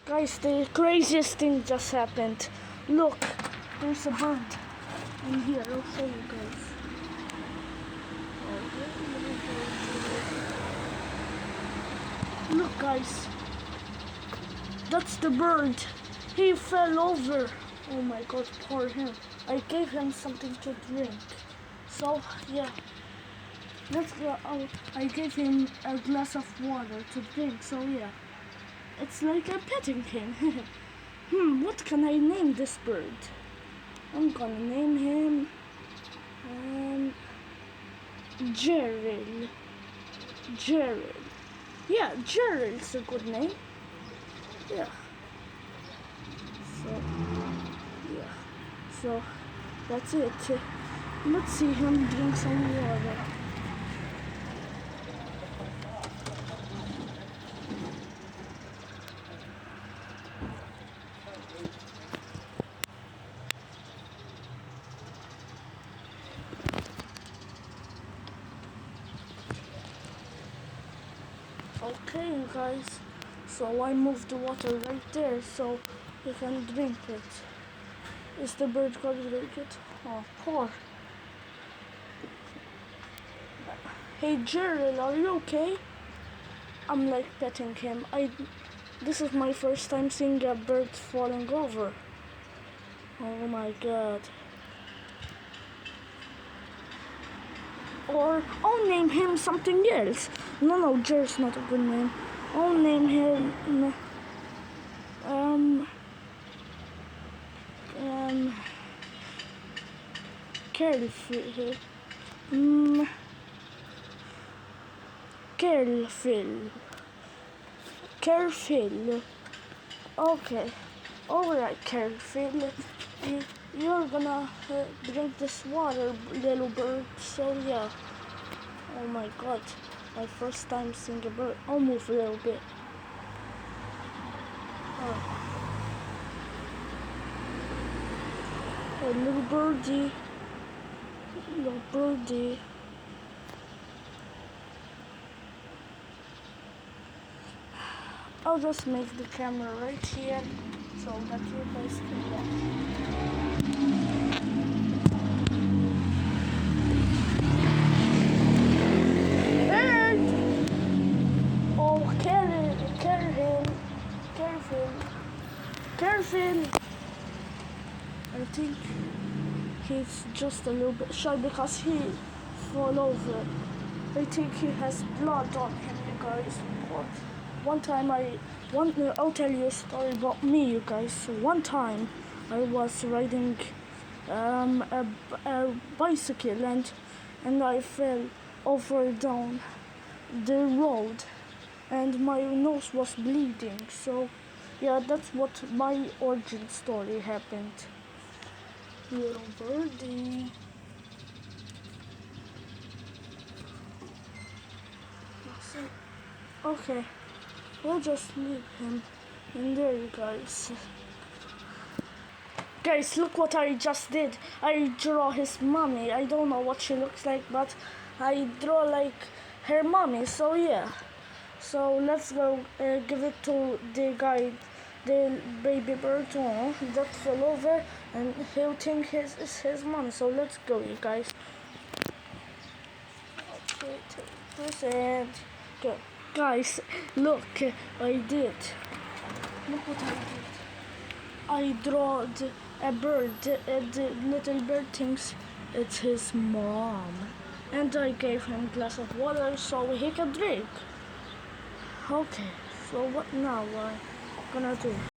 Guys, the craziest thing just happened. Look, there's a bird in here. I'll show you guys. Look, guys. That's the bird. He fell over. Oh my god, poor him. I gave him something to drink. So, yeah. Let's go out. I gave him a glass of water to drink. So, yeah. It's like a petting him. What can I name this bird? I'm gonna name him Gerald. Gerald. Yeah, Gerald's a good name. Yeah. So that's it. Let's see him drink some water. Okay, guys, so I moved the water right there so he can drink it. Is the bird gonna drink it? Oh, poor. Hey Gerald, are you okay? I'm like petting him. This is my first time seeing a bird falling over. Oh my god. Or I'll name him something else. No, Jer's not a good name. I'll name him Careful. Careful. Okay. Alright, Careful. You're gonna drink this water, little bird. So yeah. Oh my god. My first time seeing a bird. I'll move a little bit. Oh, little birdie. Little birdie. I'll just make the camera right here so that you guys can watch. Bird! Oh, careful. I think he's just a little bit shy because he fell over. I think he has blood on him, you guys. I'll tell you a story about me, you guys. One time I was riding a bicycle and I fell over down the road and my nose was bleeding. So yeah, that's what my origin story happened. Little birdie. Okay, we'll just leave him in there, you guys. Guys, look what I just did. I draw his mommy. I don't know what she looks like, but I draw like her mommy. So yeah. So let's go give it to the guy, the baby bird that fell over, and he'll think it's his mom. So let's go, you guys. Okay, take this and go. Guys, look, I did. Look what I did. I drawed a bird. The little bird thinks it's his mom, and I gave him a glass of water so he can drink. Okay, so what now? What am I gonna do?